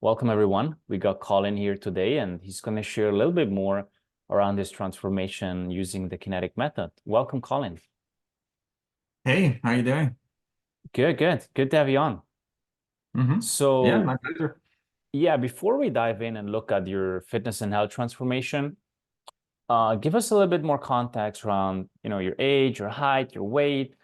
Welcome, everyone. We got Colin here today, and he's going to share a little bit more around this transformation using the kinetic method. Welcome, Colin. Hey, how you doing? Good, good. Good to have you on. Yeah, So, my pleasure. yeah, before we dive in and look at your fitness and health transformation, give us a little bit more context around, your age, your height, your weight,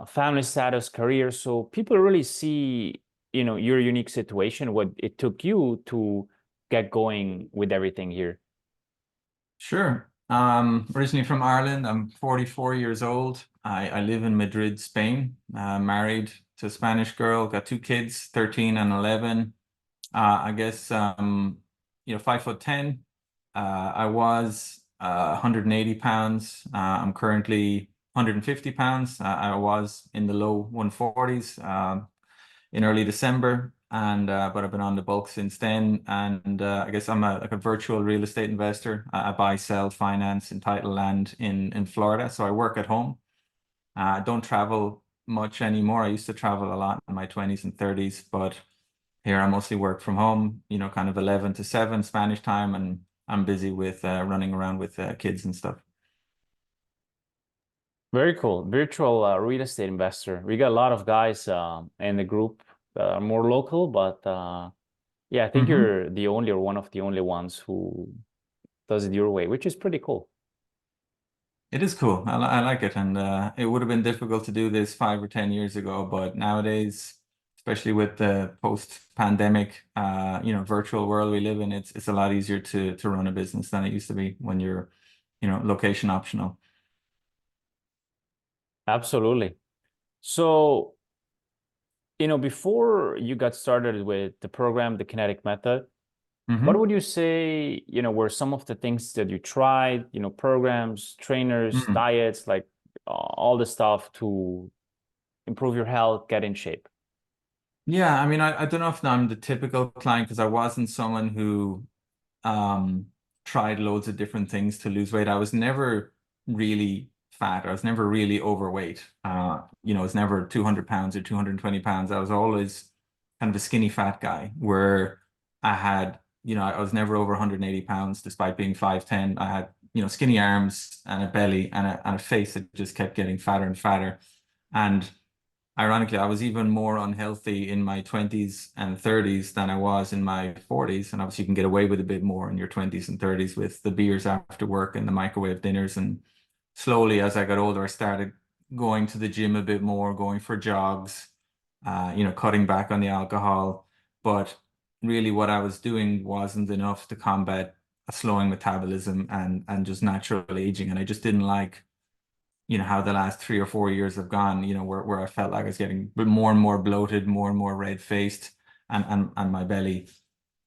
family status, career, so people really see, your unique situation, what it took you to get going with everything here. Sure. Originally from Ireland. I'm 44 years old. I live in Madrid, Spain. Married to a Spanish girl, got two kids, 13 and 11. I guess 5'10". I was 180 pounds. I'm currently 150 pounds. I was in the low 140s. In early December, and but I've been on the bulk since then. And I guess I'm like a virtual real estate investor. I buy, sell, finance, and title land in Florida. So I work at home. I don't travel much anymore. I used to travel a lot in my 20s and 30s, but here I mostly work from home. Kind of 11 to 7 Spanish time, and I'm busy with running around with kids and stuff. Very cool. Virtual real estate investor. We got a lot of guys in the group that are more local, but yeah, I think hmm you're the only or one of the only ones who does it your way, which is pretty cool. It is cool. I like it. And it would have been difficult to do this 5 or 10 years ago, but nowadays, especially with the post-pandemic, virtual world we live in, it's a lot easier to run a business than it used to be when you're, location optional. Absolutely. So, before you got started with the program, the kinetic method, what hmm would you say, were some of the things that you tried, programs, trainers, hmm diets, like all the stuff to improve your health, get in shape? Yeah, I mean, I don't know if I'm the typical client because I wasn't someone who um tried loads of different things to lose weight. I was never really fat. I was never really overweight. I was never 200 pounds or 220 pounds. I was always kind of a skinny fat guy where I had, I was never over 180 pounds despite being 5'10". I had, skinny arms and a belly and a face that just kept getting fatter and fatter. And ironically, I was even more unhealthy in my 20s and 30s than I was in my 40s. And obviously, you can get away with a bit more in your 20s and 30s with the beers after work and the microwave dinners. And slowly, as I got older, I started going to the gym a bit more, going for jogs, cutting back on the alcohol. But really, what I was doing wasn't enough to combat a slowing metabolism and just natural aging. And I just didn't like how the last 3 or 4 years have gone, where I felt like I was getting more and more bloated, more and more red-faced, and my belly,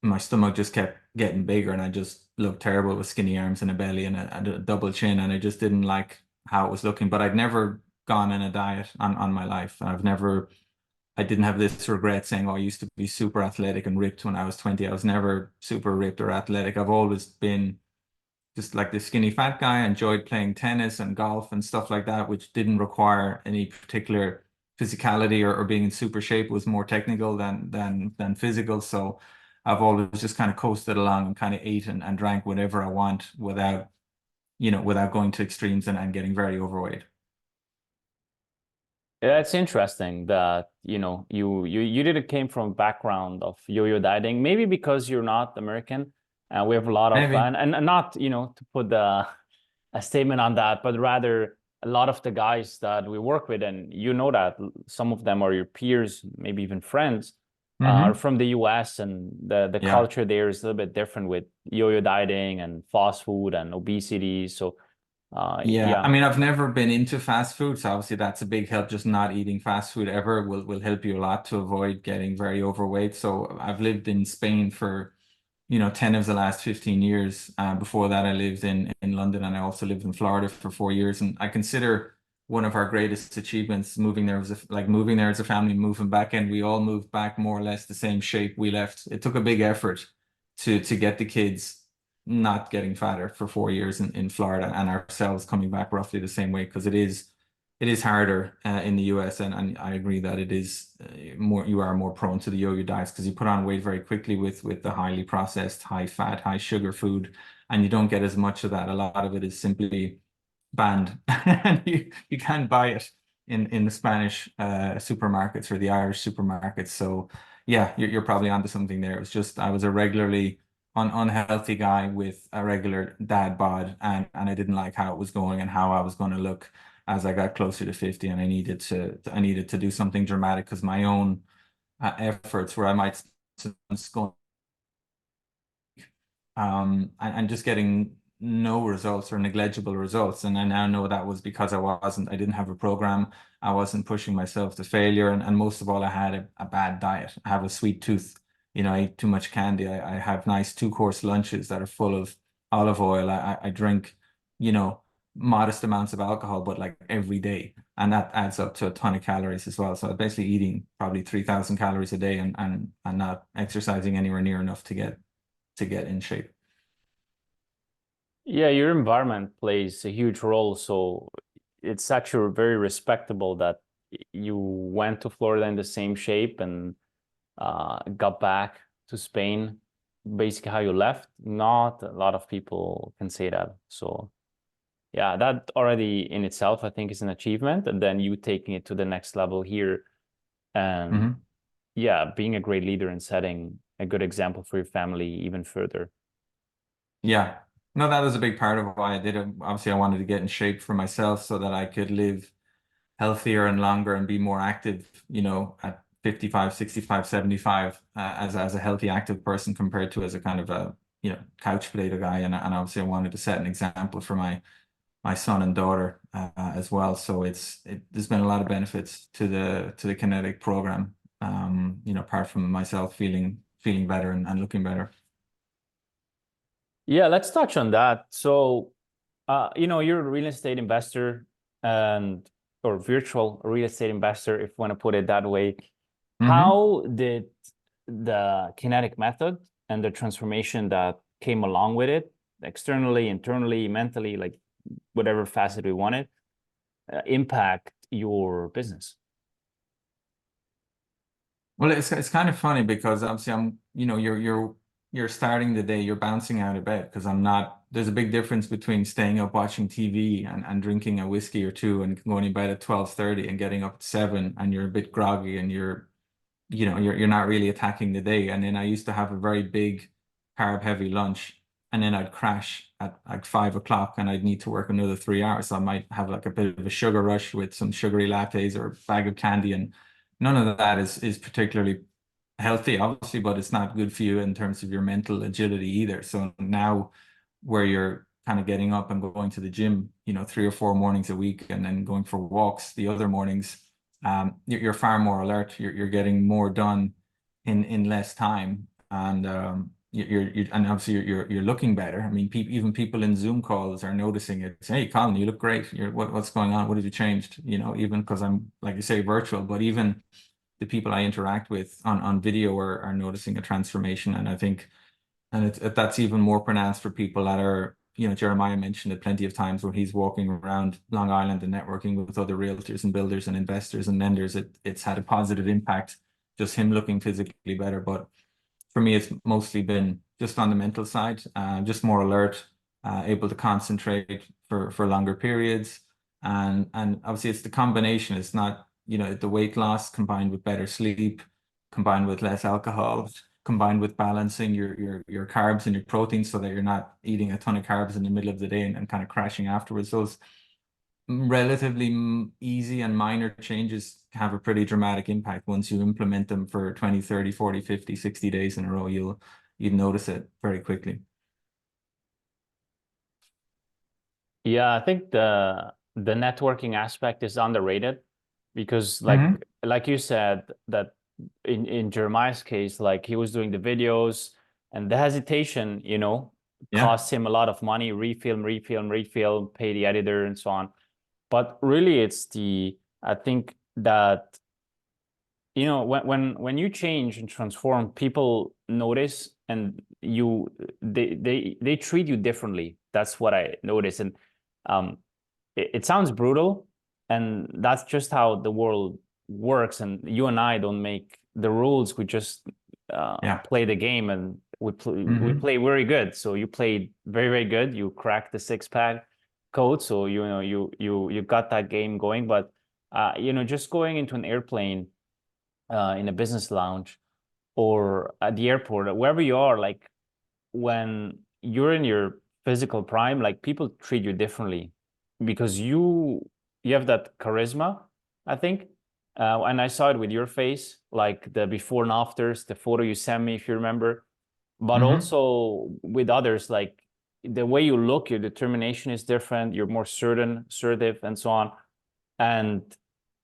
my stomach just kept getting bigger, and I just looked terrible with skinny arms and a belly and a double chin, and I just didn't like how it was looking. But I'd never gone on a diet on my life. I didn't have this regret saying, oh, I used to be super athletic and ripped when I was 20. I was never super ripped or athletic. I've always been just like the skinny fat guy. I enjoyed playing tennis and golf and stuff like that, which didn't require any particular physicality or being in super shape. It was more technical than physical. So I've always just kind of coasted along and kind of ate and drank whatever I want without going to extremes and getting very overweight. Yeah, it's interesting that, you didn't came from a background of yo-yo dieting, maybe because you're not American. And we have a lot of, Maybe. and not, to put a statement on that, but rather a lot of the guys that we work with, and that some of them are your peers, maybe even friends, are hmm from the US, and the Yeah. culture there is a little bit different with yo-yo dieting and fast food and obesity. So, Yeah, I yeah. mean, I've never been into fast food, so obviously that's a big help. Just not eating fast food ever will help you a lot to avoid getting very overweight. So I've lived in Spain for 10 of the last 15 years. Before that, I lived in London, and I also lived in Florida for 4 years. And I consider one of our greatest achievements moving there moving there as a family, moving back in. We all moved back more or less the same shape we left. It took a big effort to get the kids not getting fatter for 4 years in Florida and ourselves coming back roughly the same way because it is it is harder in the US, and I agree that it is more, you are more prone to the yo-yo diets because you put on weight very quickly with the highly processed, high fat, high sugar food, and you don't get as much of that. A lot of it is simply banned, and you can't buy it in the Spanish supermarkets or the Irish supermarkets. So yeah, you're probably onto something there. It was just I was a regularly unhealthy guy with a regular dad bod, and I didn't like how it was going and how I was going to look as I got closer to 50, and I needed to do something dramatic because my own efforts where I might and just getting no results or negligible results. And I now know that was because I didn't have a program. I wasn't pushing myself to failure. And most of all, I had a bad diet. I have a sweet tooth. You know, I eat too much candy. I have nice two-course lunches that are full of olive oil. I drink, you know, modest amounts of alcohol, but like every day. And that adds up to a ton of calories as well. So I'm basically eating probably 3,000 calories a day and not exercising anywhere near enough to get in shape. Yeah, your environment plays a huge role. So it's actually very respectable that you went to Florida in the same shape and got back to Spain, basically how you left. Not a lot of people can say that. So yeah, that already in itself, I think, is an achievement. And then you taking it to the next level here and Hmm. yeah, being a great leader and setting a good example for your family even further. Yeah. No, that was a big part of why I did it. Obviously, I wanted to get in shape for myself so that I could live healthier and longer and be more active, you know, at 55, 65, 75, as a healthy, active person compared to as a kind of a, you know, couch potato guy. And obviously I wanted to set an example for my son and daughter as well. So there's been a lot of benefits to the Kinetic program. You know, apart from myself feeling better and looking better. Yeah, let's touch on that. So, you're a real estate investor and or virtual real estate investor, if you want to put it that way. Hmm. How did the kinetic method and the transformation that came along with it, externally, internally, mentally, like whatever facet we wanted, impact your business? Well, it's kind of funny because obviously you know, you're starting the day, you're bouncing out of bed because I'm not, there's a big difference between staying up watching TV and drinking a whiskey or two and going to bed at 12:30 and getting up at 7 and you're a bit groggy and you know, you're not really attacking the day. And then I used to have a very big carb heavy lunch and then I'd crash at like 5 o'clock and I'd need to work another 3 hours. So I might have like a bit of a sugar rush with some sugary lattes or a bag of candy, and none of that is particularly healthy, obviously, but it's not good for you in terms of your mental agility either. So now where you're kind of getting up and going to the gym, you know, 3 or 4 mornings a week and then going for walks the other mornings, you're far more alert. You're getting more done in less time, and and obviously you're looking better. I mean, even people in Zoom calls are noticing it. Say, hey, Colin, you look great. What's going on? What have you changed? You know, even because I'm, like you say, virtual, but even the people I interact with on video are noticing a transformation. And I think, and that's even more pronounced for people that are, you know, Jeremiah mentioned it plenty of times when he's walking around Long Island and networking with other realtors and builders and investors and lenders. It's had a positive impact, just him looking physically better. But for me, it's mostly been just on the mental side, just more alert, able to concentrate for longer periods, and obviously it's the combination. It's not, you know, the weight loss combined with better sleep, combined with less alcohol, combined with balancing your carbs and your proteins so that you're not eating a ton of carbs in the middle of the day and kind of crashing afterwards. Those relatively easy and minor changes have a pretty dramatic impact. Once you implement them for 20, 30, 40, 50, 60 days in a row, you'd notice it very quickly. Yeah, I think the networking aspect is underrated because Hmm. like you said that in Jeremiah's case, like he was doing the videos and the hesitation, Yeah. cost him a lot of money, refilm, refilm, refilm, pay the editor and so on. But really I think that when you change and transform, people notice and they treat you differently. That's what I notice. And it sounds brutal, And that's just how the world works. And you and I don't make the rules. We just Yeah. play the game, and we Hmm. play very good. So you played very, very good. You cracked the six pack code. So you know you got that game going. But just going into an airplane in a business lounge or at the airport, wherever you are, like when you're in your physical prime, like people treat you differently because you have that charisma, I think. And I saw it with your face, like the before and afters, the photo you sent me, if you remember, but Hmm. also with others, like the way you look, your determination is different. You're more certain, assertive, and so on. And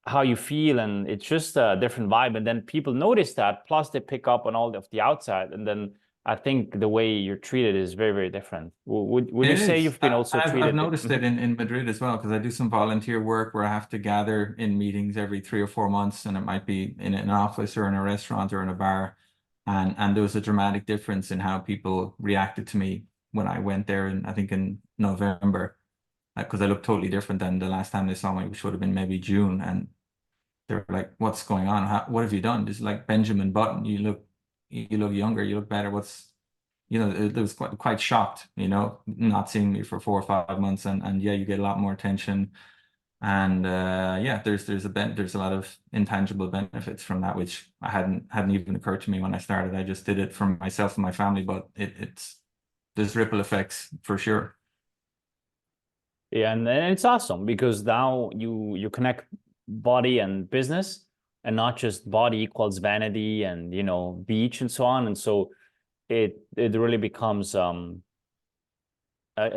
how you feel, and it's just a different vibe. And then people notice that, plus they pick up on all of the outside, and then I think the way you're treated is very, very different. Would you It say is. you've been also I've treated noticed it Mhm. in Madrid as well because I do some volunteer work where I have to gather in meetings every 3 or 4 months, and it might be in an office or in a restaurant or in a bar, and there was a dramatic difference in how people reacted to me when I went there, and I think in November, because I looked totally different than the last time they saw me, which would have been maybe June, and they were like, "What's going on? What have you done?" Just like Benjamin Button, you look younger, you look better. It was quite shocked, not seeing me for 4 or 5 months, and yeah, you get a lot more attention, and yeah, there's a lot of intangible benefits from that, which I hadn't even occurred to me when I started. I just did it for myself and my family, but it's there's ripple effects for sure. Yeah, and it's awesome because now you connect body and business, and not just body equals vanity and beach and so on. And so it really becomes a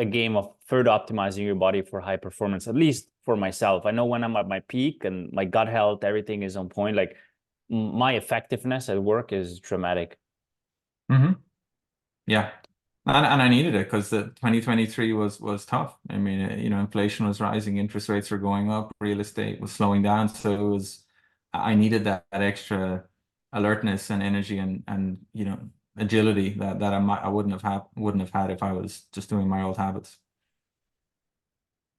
game of further optimizing your body for high performance, at least for myself. I know when I'm at my peak and my gut health, everything is on point. Like my effectiveness at work is dramatic. Hmm. Yeah. And I needed it because the 2023 was tough. I mean, inflation was rising, interest rates were going up, real estate was slowing down. So I needed that extra alertness and energy and agility that I wouldn't have had if I was just doing my old habits.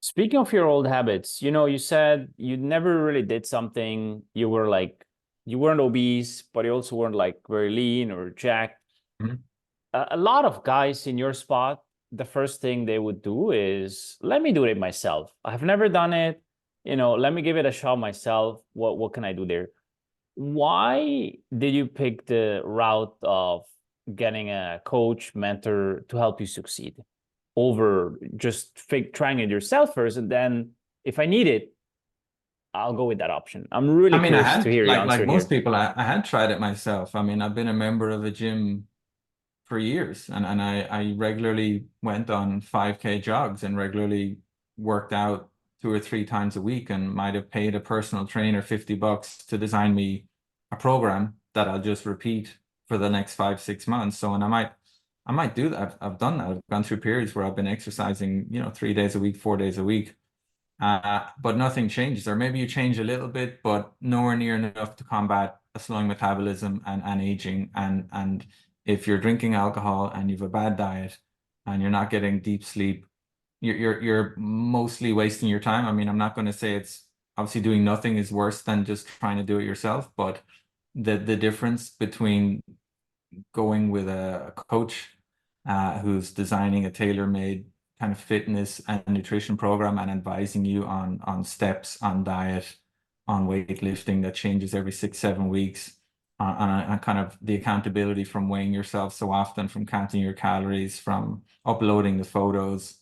Speaking of your old habits, you said you never really did something. You weren't obese, but you also weren't like very lean or jacked. Mhm. A lot of guys in your spot, the first thing they would do is let me do it myself. I've never done it. Let me give it a shot myself. What can I do there? Why did you pick the route of getting a coach, mentor to help you succeed over just trying it yourself first? And then if I need it, I'll go with that option. I'm I really mean, I curious to had hear your like answer most here. people, I had tried it myself. I mean, I've been a member of a gym for years, and I regularly went on 5K jogs and regularly worked out 2 or 3 times a week, and might have paid a personal trainer $50 to design me a program that I'll just repeat for the next 5, 6 months. So, and I might do that. I've done that. I've gone through periods where I've been exercising, 3 days a week, 4 days a week. But nothing changes, or maybe you change a little bit, but nowhere near enough to combat a slowing metabolism and aging. And if you're drinking alcohol and you've a bad diet and you're not getting deep sleep, you're mostly wasting your time. I mean, I'm not going to say it's obviously doing nothing is worse than just trying to do it yourself, but the difference between going with a coach who's designing a tailor-made kind of fitness and nutrition program and advising you on steps, on diet, on weightlifting that changes every 6, 7 weeks, on kind of the accountability from weighing yourself so often, from counting your calories, from uploading the photos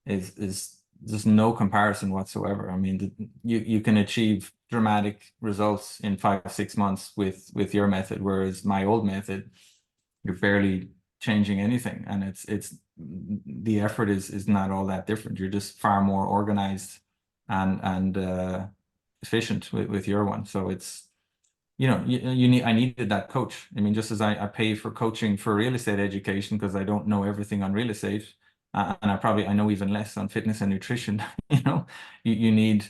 is there's no comparison whatsoever. I mean, you can achieve dramatic results in 5, 6 months with your method, whereas my old method, you're barely changing anything, and it's the effort is not all that different. You're just far more organized and efficient with your one. So it's I needed that coach. I mean, just as I pay for coaching for real estate education because I don't know everything on real estate, and I know even less on fitness and nutrition. You need.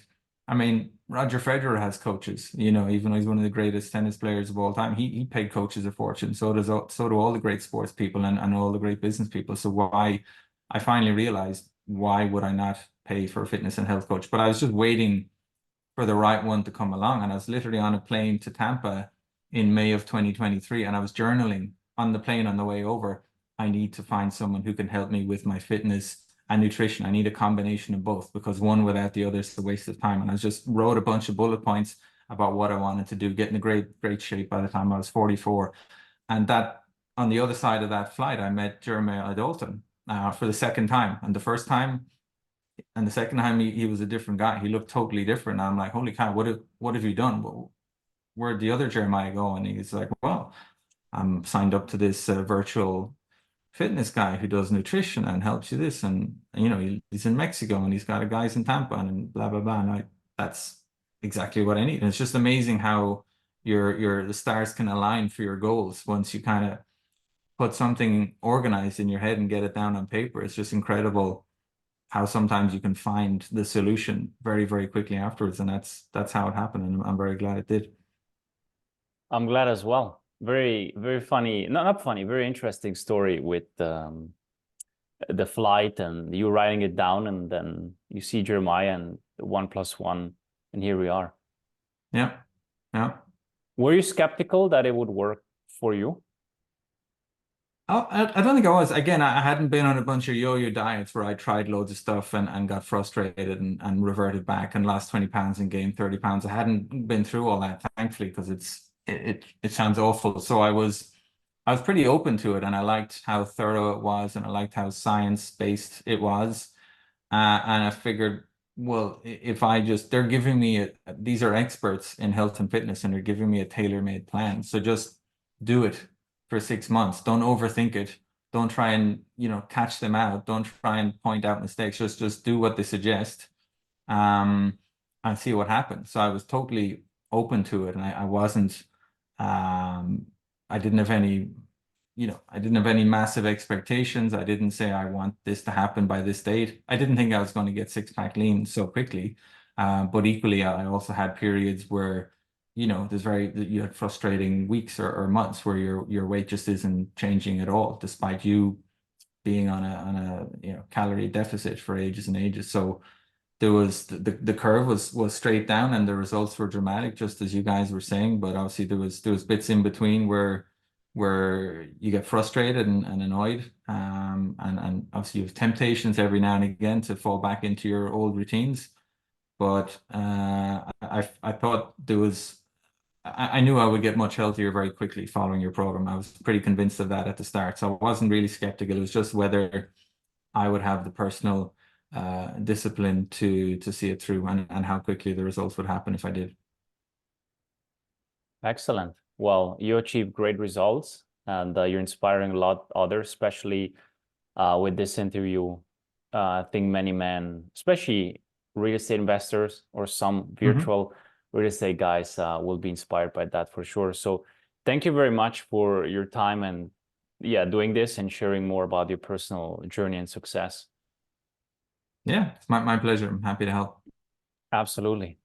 I mean, Roger Federer has coaches. Even though he's one of the greatest tennis players of all time, he paid coaches a fortune. So do all the great sports people and all the great business people. So why I finally realized, why would I not pay for a fitness and health coach? But I was just waiting for the right one to come along. And I was literally on a plane to Tampa in May of 2023, and I was journaling on the plane on the way over. I need to find someone who can help me with my fitness and nutrition. I need a combination of both because one without the other is a waste of time. And I just wrote a bunch of bullet points about what I wanted to do, get in a great shape by the time I was 44. And that on the other side of that flight, I met Jeremiah Dalton for the second time. And the first time and the second time he was a different guy. He looked totally different. And I'm like, holy cow, what have you done? Where'd the other Jeremiah go? And he's like, well, I'm signed up to this virtual fitness guy who does nutrition and helps you this. And you know, he's in Mexico and he's got a guys in Tampa and blah, blah, blah. And that's exactly what I need. And it's just amazing how the stars can align for your goals once you kind of put something organized in your head and get it down on paper. It's just incredible how sometimes you can find the solution very, very quickly afterwards. And that's how it happened. And I'm very glad it did. I'm glad as well. Very, very funny. No, not funny, very interesting story with the flight and you writing it down, and then you see Jeremiah and 1+1, and here we are. Yeah. Yeah. Were you skeptical that it would work for you? Oh, I don't think I was. Again, I hadn't been on a bunch of yo-yo diets where I tried loads of stuff and got frustrated and reverted back and lost 20 pounds and gained 30 pounds. I hadn't been through all that, thankfully, because it sounds awful. So I was pretty open to it, and I liked how thorough it was, and I liked how science-based it was. And I figured, well, if I just, they're giving me these are experts in health and fitness, and they're giving me a tailor-made plan. So just do it for 6 months. Don't overthink it. Don't try and, catch them out. Don't try and point out mistakes. Just do what they suggest, um, and see what happens. So I was totally open to it, and I wasn't, I didn't have any I didn't have any massive expectations. I didn't say I want this to happen by this date. I didn't think I was going to get six-pack lean so quickly. But equally, I also had periods where, you had frustrating weeks or months where your weight just isn't changing at all, despite you being on a calorie deficit for ages and ages. So there was the curve was straight down and the results were dramatic, just as you guys were saying. But obviously there was bits in between where you get frustrated and annoyed, and obviously you have temptations every now and again to fall back into your old routines. But I thought I knew I would get much healthier very quickly following your program. I was pretty convinced of that at the start, so I wasn't really skeptical. It was just whether I would have the personal discipline to see it through, and how quickly the results would happen if I did. Excellent. Well, you achieved great results, and you're inspiring a lot others, especially with this interview. I think many men, especially real estate investors or some virtual real estate guys, will be inspired by that for sure. So thank you very much for your time and doing this and sharing more about your personal journey and success. Yeah, it's my pleasure. I'm happy to help. Absolutely.